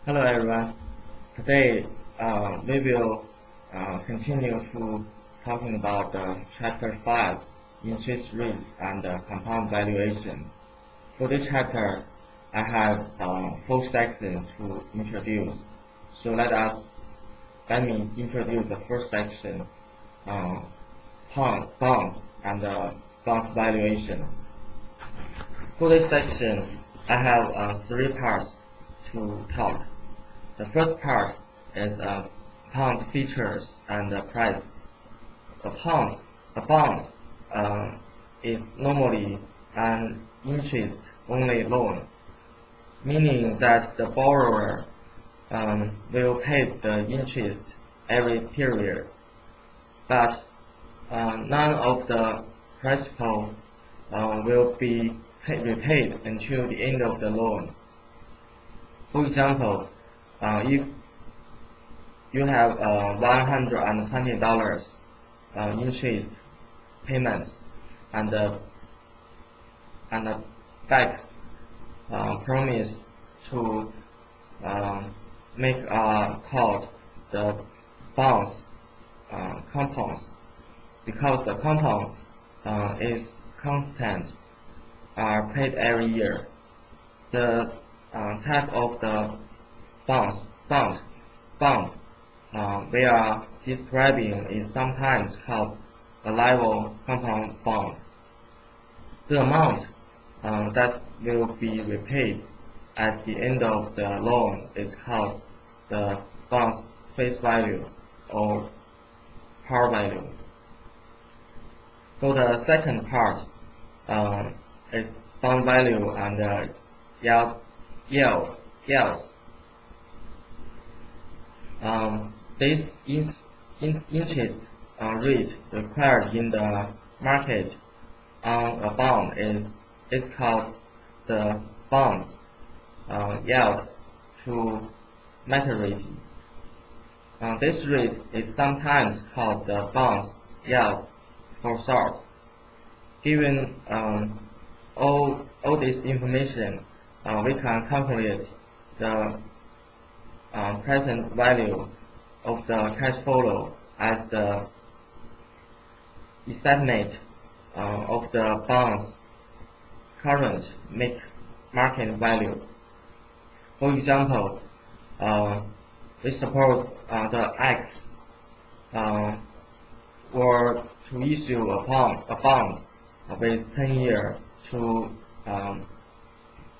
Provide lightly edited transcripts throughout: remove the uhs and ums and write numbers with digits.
Hello everyone. Today we will continue to talking about chapter 5, interest rates and compound valuation. For this chapter, I have 4 sections to introduce. So let me introduce the first section, bonds and bond valuation. For this section, I have 3 parts to talk. The first part is bond features and price. The bond is normally an interest-only loan, meaning that the borrower will pay the interest every period, but none of the principal will be repaid until the end of the loan. For example, if you have $120 interest payments and a bank promise to make called the bonds compounds, because the compound is constant, are paid every year. The type of the bond we are describing is sometimes called a liable compound bond. The amount that will be repaid at the end of the loan is called the bond's face value or par value. For the second part is bond value and yields. This is interest rate required in the market on a bond is called the bond's yield to maturity. This rate is sometimes called the bond's yield for short. Given all this information, we can calculate the present value of the cash flow as the estimate of the bond's current market value. For example, we suppose the X were to issue a bond with 10 years to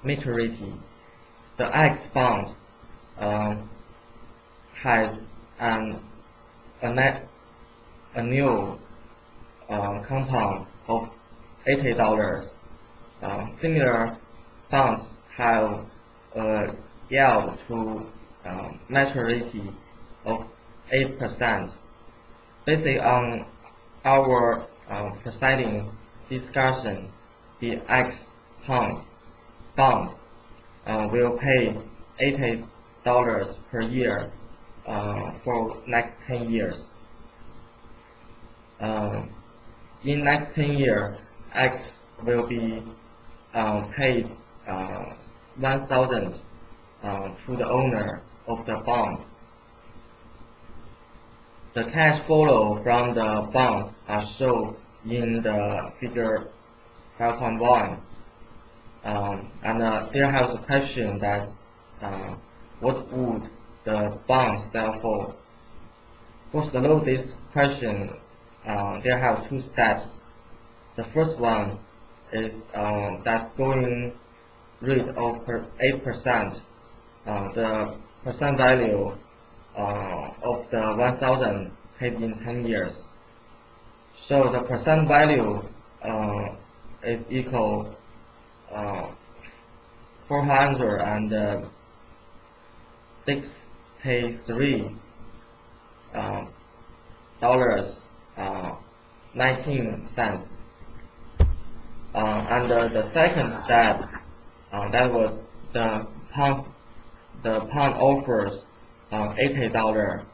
maturity. The X bond has an annual compound of $80. Similar bonds have a yield to maturity of 8%. Based on our preceding discussion, the X bond will pay $80 per year for next 10 years. In next 10 years, X will be paid $1,000 to the owner of the bond. The cash flow from the bond are shown in the figure 5.1. And there has a question that what would the bond sell for? For solve this question, there have 2 steps. The first one is that going rate of 8%, the percent value of the 1,000 paid in 10 years. So the percent value is equal 463 dollars 19 cents. And the second step, that was the pound offers $80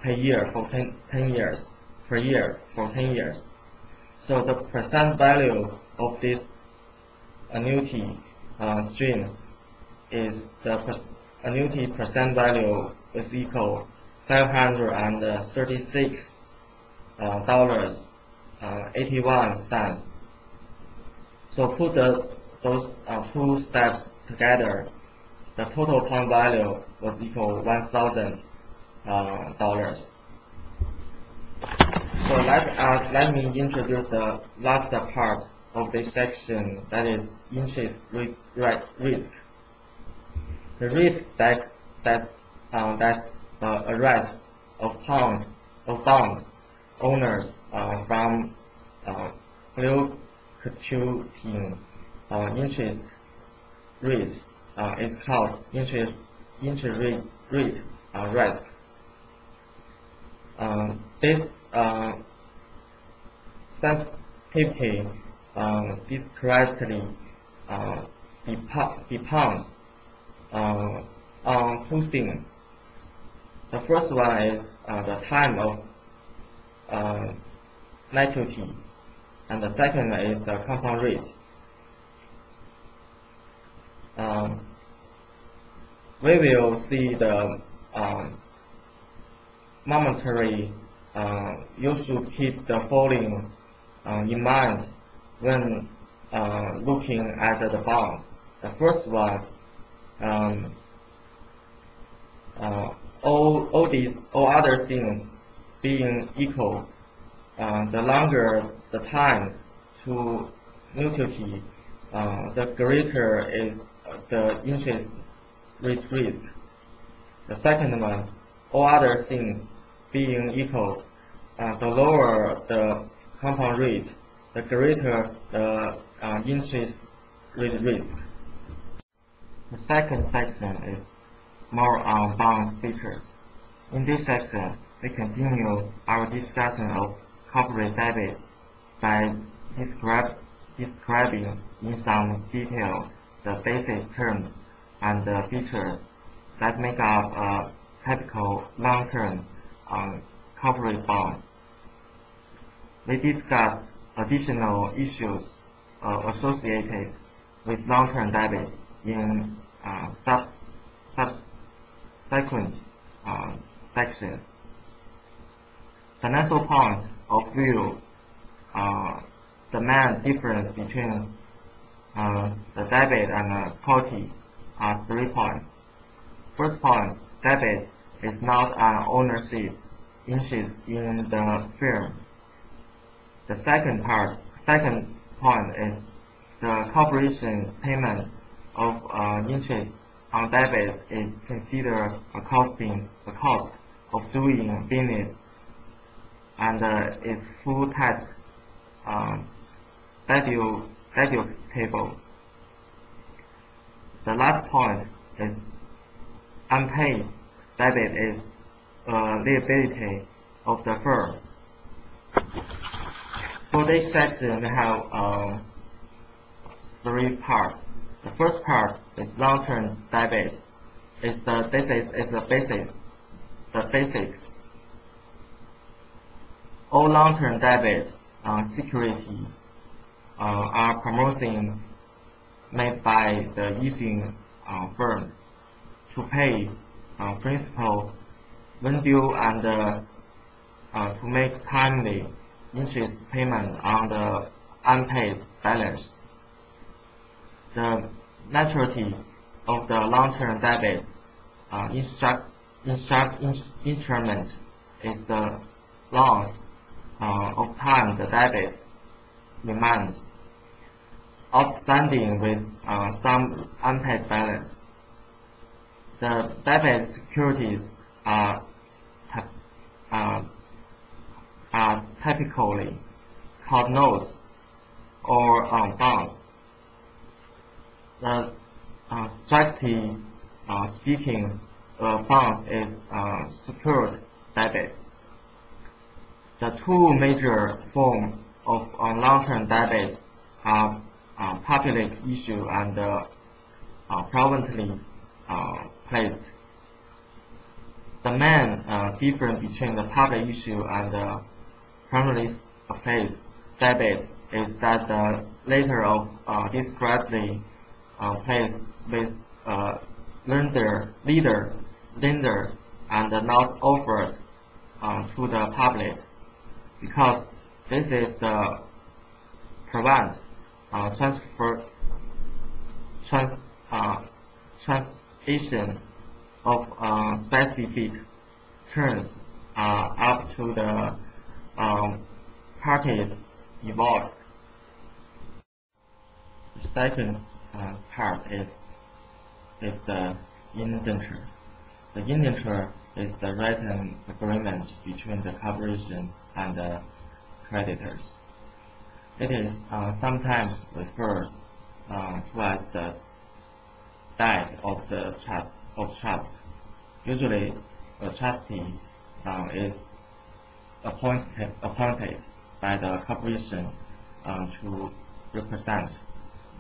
per year for 10 years per year for 10 years. So the percent value of this annuity stream is the annuity percent value is equal $536 dollars 81 cents. So put those two steps together, the total pound value was equal $1,000. So let me introduce the last part of this section, that is interest rate risk. The risk that arises of bond owners from fluctuating interest rates is called interest rate risk. This sensitivity discretely depends on two things. The first one is the time of maturity, and the second is the compound rate. We will see the monetary. You should keep the following in mind when looking at the bond. The first one, all other things being equal, the longer the time to maturity, the greater is the interest rate risk. The second one, all other things being equal, the lower the compound rate, the greater the interest rate risk. The second section is more on bond features. In this section, we continue our discussion of corporate debit by describing in some detail the basic terms and the features that make up a typical long-term corporate bond. We discuss additional issues associated with long-term debit in subsequent sections. Financial point of view, the main difference between the debit and equity are 3 points. First point, debit is not an ownership interest in the firm. The second point is the corporation's payment of interest on debit is considered a cost of doing business and is full tax deductible. The last point is unpaid debit is a liability of the firm. For this section, we have 3 parts. The first part is long-term debit. The basics. All long-term debit securities are promotions made by the issuing firm to pay principal when due and to make timely interest payment on the unpaid balance. The maturity of the long-term debit instrument is the long of time the debit remains outstanding with some unpaid balance. The debit securities are typically called notes or bonds. Strictly speaking, bonds is secured debit. The two major forms of long-term debit are public issue and privately placed. The main difference between the public issue and privately placed debit is that the latter of discretely placed with lender and not offered to the public, because this is the prevent transition of specific terms up to the parties involved. The second part is the indenture. The indenture is the written agreement between the corporation and the creditors. It is sometimes referred to as the deed of the trust. Usually, a trustee is appointed by the corporation to represent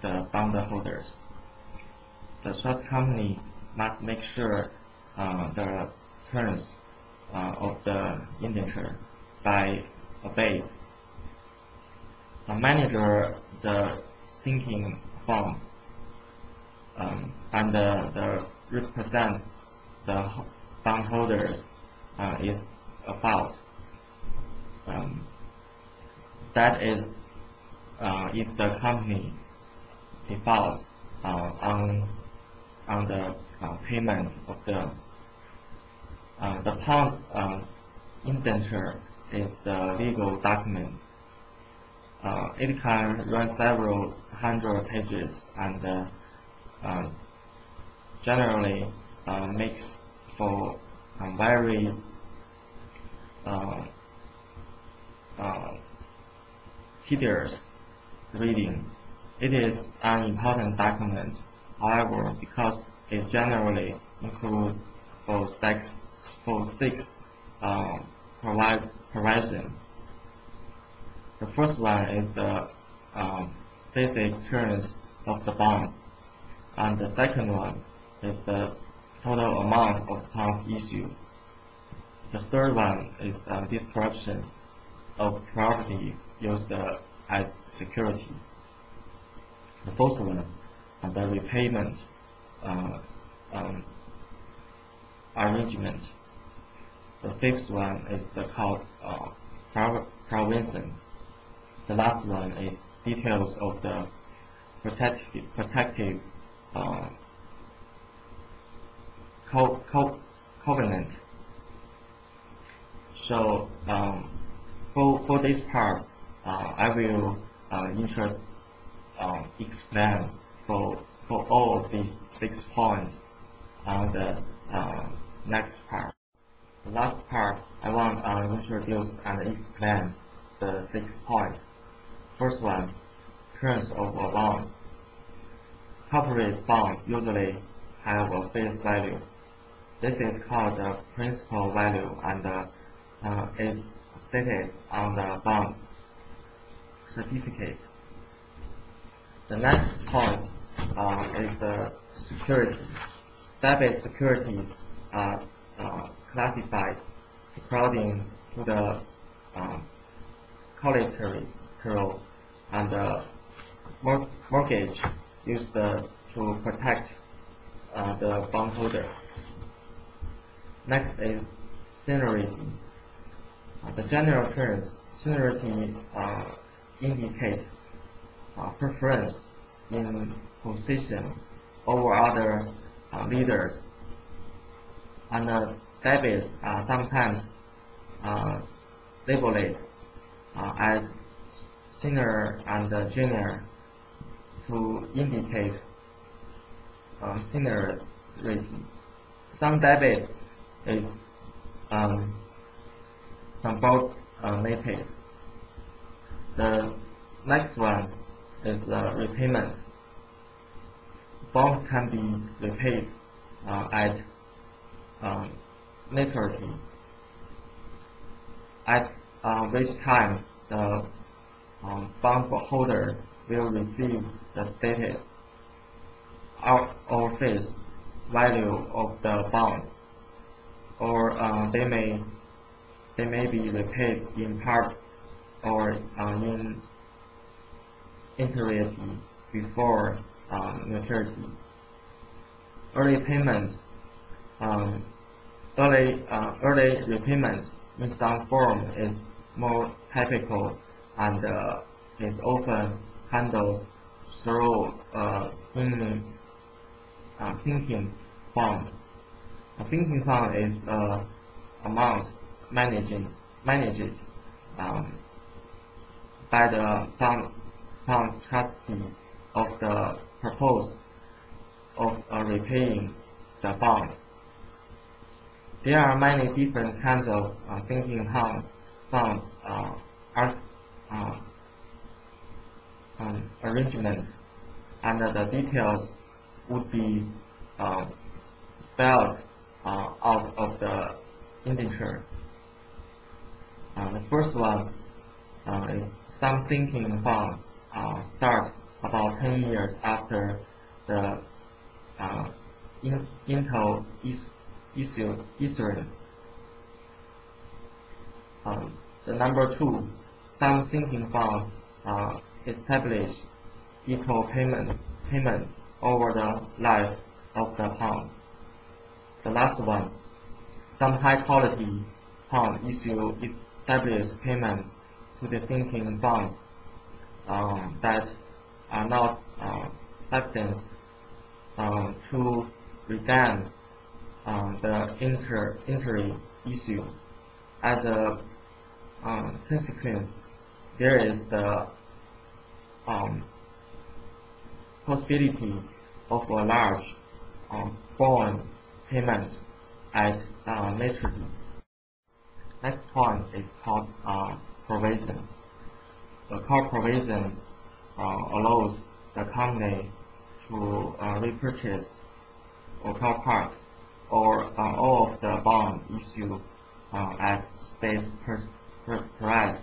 the bondholders. The trust company must make sure the terms of the indenture by obeyed. The manager the sinking fund and the represent the bondholders is about. That is, if the company default on the payment of the pound indenture is the legal document. It can run several hundred pages and generally makes for very tedious reading. It is an important document, however, because it generally includes six provisions. The first one is the basic terms of the bonds, and the second one is the total amount of bonds issued. The third one is description of property used as security. The fourth one, the repayment arrangement. The fifth one is the called provision. The last one is details of the protective covenant. So for this part, I will explain for all of these 6 points on the next part. The last part, I want to introduce and explain the 6 points. First one, terms of a bond. Corporate bonds usually have a face value. This is called the principal value and is stated on the bond certificate. The next point is the security. Debit securities are classified according to the collateral and the mortgage used to protect the bondholder. Next is seniority. The general terms, seniority indicate preference in position over other leaders, and debits are sometimes labeled as senior and junior to indicate seniority. Some debit is subordinated. The next one is the repayment. Bond can be repaid at maturity, at which time the bondholder will receive the stated or face value of the bond, or they may be repaid in part or in entirety before maturity. early payment. Um, early repayment in some form is more typical and is often handled through thinking fund. A thinking fund is amount managed um, by the fund trustee of the purpose of repaying the bond. There are many different kinds of thinking fund art, uh, arrangements, and the details would be uh, spelled out of the indenture. The first one is some thinking fund start about 10 years after the uh, Intel issuance. The number two, some thinking fund establish equal payments over the life of the fund. The last one, some high quality fund establish payment to the thinking fund that are not subject to redeem the entry issue. As a consequence, there is the possibility of a large bond payment at maturity. Next point is called provision. The call provision allows the company to repurchase or call part or all of the bond issued at state price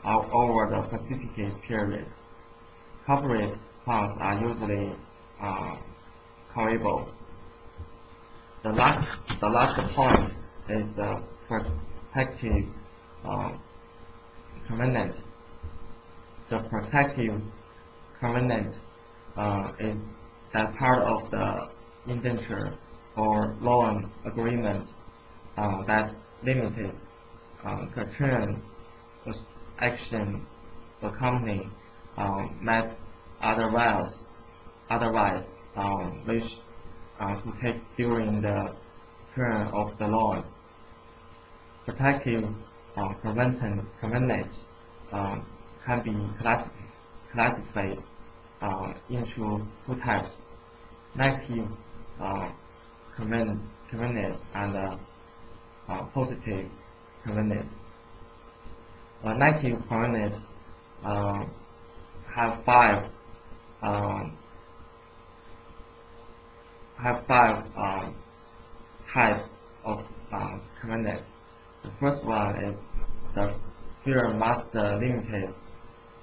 over the specific period. Corporate funds are usually callable. The last point is the protective covenant. The protective covenant is that part of the indenture or loan agreement that limits current action the company might otherwise wish to take during the term of the loan. Protective covenant can be classified into two types: negative covenant and positive covenant. Negative covenant have five types of covenant. The first one is the firm must limit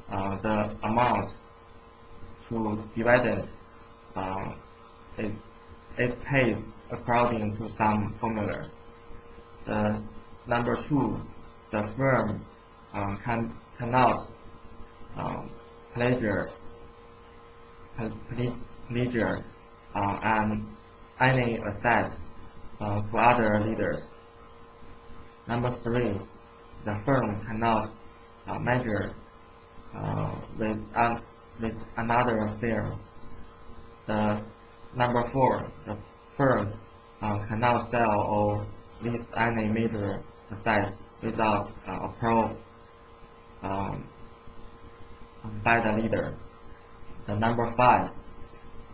the amount to dividend it pays according to some formula. The number two, the firm cannot pledge and any asset to other leaders. Number three, the firm cannot measure with another firm. The number four, the firm cannot sell or lease any major assets without approval by the leader. The number five,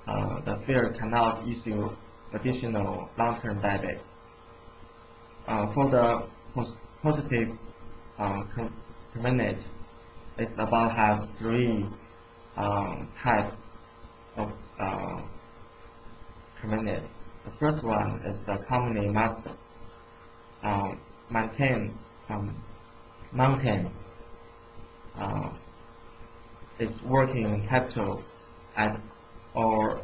the firm cannot issue additional long-term debt. For the positive covenant, it's about have three types of covenant. The first one is the company must maintain its working capital at or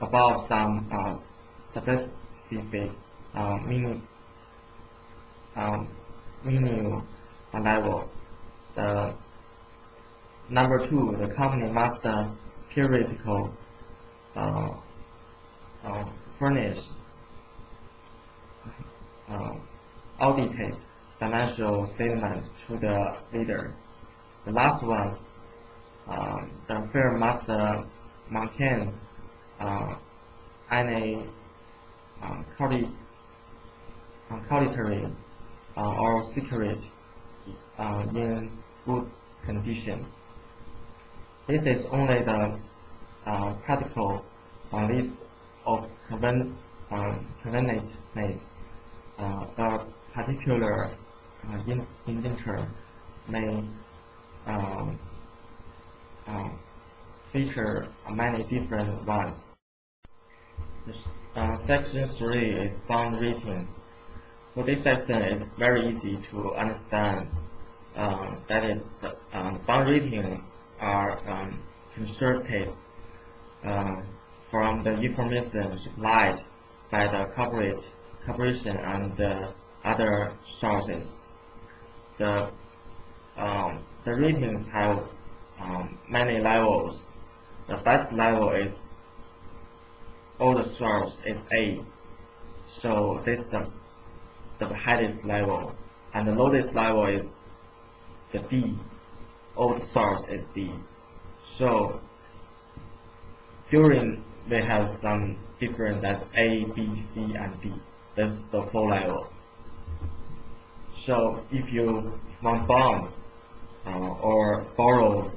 above some specific minimum level. The number two, the company must periodical furnish uh, audited financial statement to the leader. The last one, the firm must maintain any quality or secret in good condition. This is only the practical list of convenience. A particular indenture may feature many different ones. Section 3 is bond rating. So this section is very easy to understand. That is, bond rating are constructed from the information supplied by the corporation and other sources. The ratings have many levels. The best level is all the source is A, so this is the highest level, and the lowest level is the D. All the source is D. So during we have some different as A, B, C, and D. This is the 4 level. So if you want bond or borrow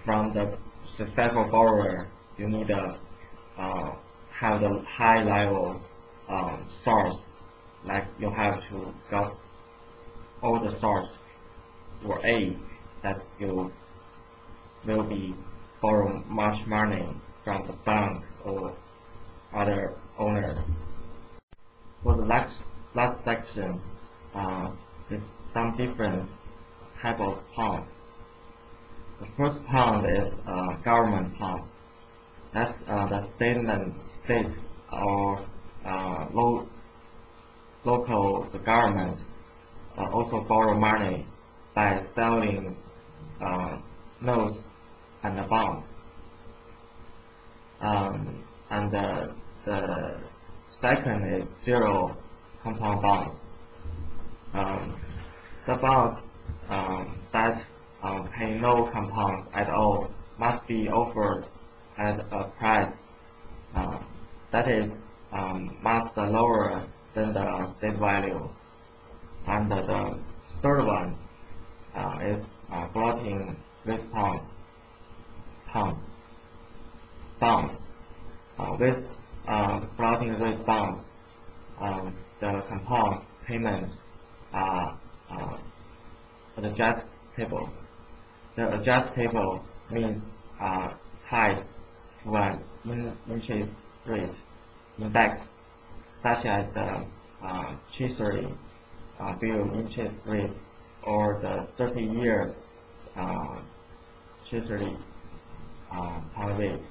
from the successful borrower, you need to have the high level source. Like you have to got all the source for A, that you will be borrow much money from the bank or other owners. For the last section, is some different type of bond. The first bond is government bond. That's the state or local government also borrow money by selling notes and bonds. And the second is zero coupon bonds. The bonds that pay no coupon at all must be offered at a price that is much lower than the state value. And the third one is floating rate bonds. With floating rate bonds, the coupon payments are adjustable. The adjustable means tied to an interest rate index, such as the Treasury bill interest rate or the 30 years Treasury bond rate.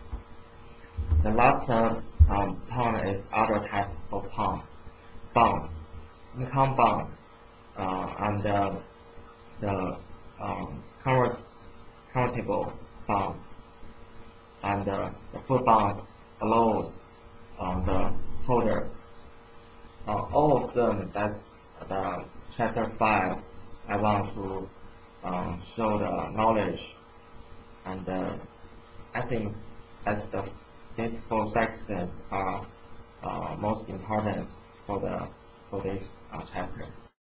The last bond is other type of bonds, income bonds, and the convertible bond, and the full bond allows the holders. All of them, that's the chapter 5. I want to show the knowledge, and I think these 4 sections are most important for this chapter.